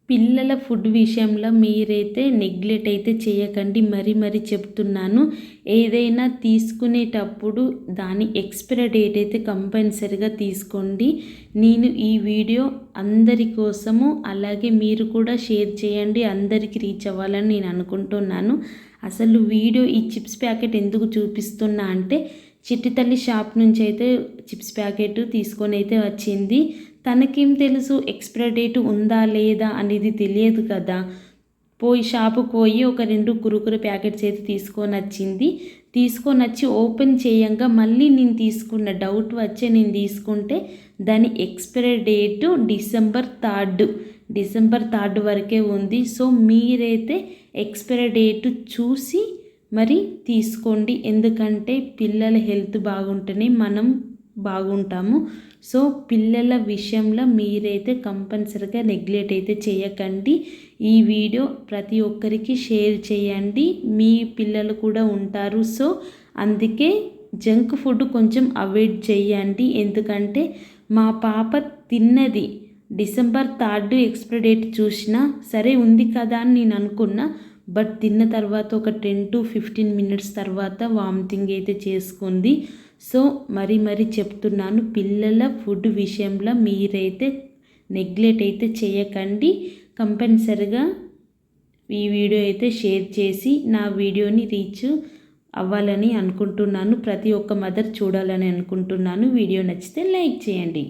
పిల్లల ఫుడ్ విషయంలో మీరైతే నెగ్లెక్ట్ అయితే చేయకండి. మరీ చెప్తున్నాను. ఏదైనా తీసుకునేటప్పుడు దాని ఎక్స్‌పైరీ డేట్ అయితే కంపల్సరీగా తీసుకోండి. నేను ఈ వీడియో అందరి కోసము, అలాగే మీరు కూడా షేర్ చేయండి, అందరికీ రీచ్ అవ్వాలని నేను అనుకుంటున్నాను. అసలు వీడియో ఈ చిప్స్ ప్యాకెట్ ఎందుకు చూపిస్తున్నా అంటే, చిట్టి తల్లి షాప్ నుంచి అయితే చిప్స్ ప్యాకెట్ తీసుకొని అయితే వచ్చింది. తనకేం తెలుసు ఎక్స్‌పైరీ డేట్ ఉందా లేదా అనేది తెలియదు కదా. షాపుకి పోయి ఒక 2 కురుకురే ప్యాకెట్స్ అయితే తీసుకొని వచ్చింది. తీసుకొని వచ్చి ఓపెన్ చేయంగా మళ్ళీ నేను తీసుకున్న డౌట్ వచ్చి నేను తీసుకుంటే దాని ఎక్స్‌పైరీ డేట్ డిసెంబర్ 3 వరకే ఉంది. సో మీరైతే ఎక్స్‌పైరీ డేట్ చూసి మరి తీసుకోండి. ఎందుకంటే పిల్లల హెల్త్ బాగుంటేనే మనం బాగుంటాము. సో పిల్లల విషయంలో మీరైతే కంపల్సరీగా నెగ్లెక్ట్ అయితే చేయకండి. ఈ వీడియో ప్రతి ఒక్కరికి షేర్ చేయండి. మీ పిల్లలు కూడా ఉంటారు. సో అందుకే జంక్ ఫుడ్ కొంచెం అవాయిడ్ చేయండి. ఎందుకంటే మా పాప తిన్నది డిసెంబర్ 3 ఎక్స్‌పైరీ డేట్ చూసినా సరే ఉంది కదా అని నేను అనుకున్నా. బట్ తిన్న తర్వాత ఒక 10 to 15 మినిట్స్ తర్వాత వామిటింగ్ అయితే చేసుకుంది. సో మరీ చెప్తున్నాను, పిల్లల ఫుడ్ విషయంలో మీరైతే నెగ్లెక్ట్ అయితే చేయకండి. కంపల్సరిగా ఈ వీడియో అయితే షేర్ చేసి నా వీడియోని రీచ్ అవ్వాలని అనుకుంటున్నాను. ప్రతి ఒక్క మదర్ చూడాలని అనుకుంటున్నాను. వీడియో నచ్చితే లైక్ చేయండి.